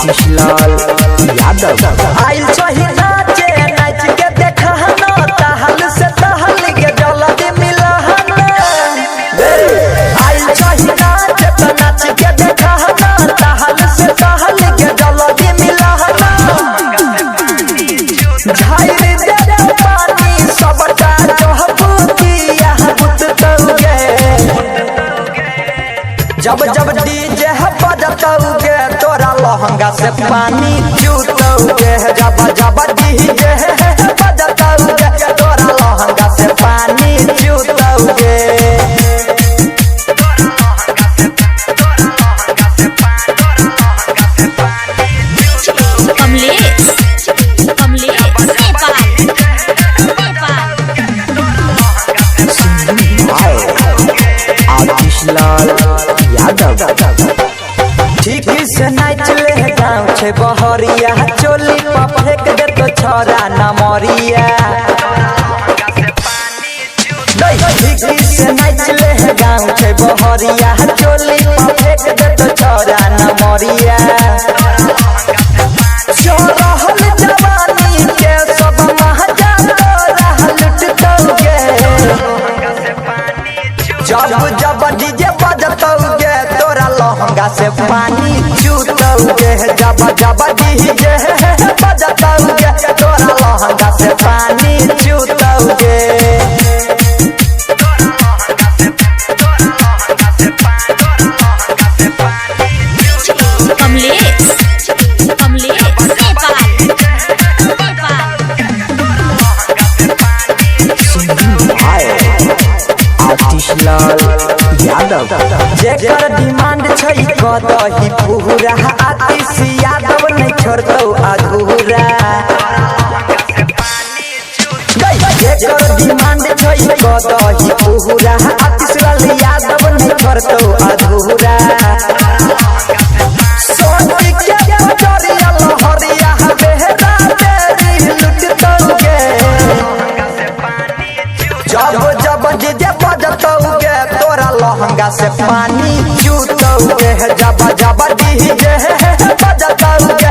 आशीष लाल यादव आइल चाहिए नाचे नाच के देखा ना ताहल से ताहल के जल्दी मिला आइल चाहिए नाचे तो नाच के देखा ना ताहल से ताहल के जल्दी मिला झाइल दे पानी सबका चहपुतिया बुततौगे जब जब डीजे बजतौगे तोरा लहंगा से पानी चूतौगे जब जब डीजे बजतौगे तोरा लहंगा से पानी चूतौगे आशीष लाल यादव ठीक से नाच ले गाँव छे बहरिया चोली पर फेंक दे तो छोरा नमरिया ठीक से नाच ले गाँव छे बहरिया चोली पर फेंक दे तो छोरा नमरिया चोरहल जवानी के सब महाजा तोरा लुटतौगे जब जब डीजे बजतौगे तोरा लहंगा से पानी चूतौगे जब जब डीजे बजतौगे तोरा लहंगा से पानी चूतौगे आशीष लाल यादव जेकर डिमांड छै कदही पूरा आशीष यादव नहीं छोड़तौ अधूरा जेकर डिमांड छै कदही पूरा आशीष लाल यादव नहीं छोड़तौ अधूरा सोच के बजरिया लहरिया बेहरा तेरी लुटतौगे जब जब डीजे बजतौगे तोरा लहंगा से पानी चूतौगे जब जब डीजे बजतौगे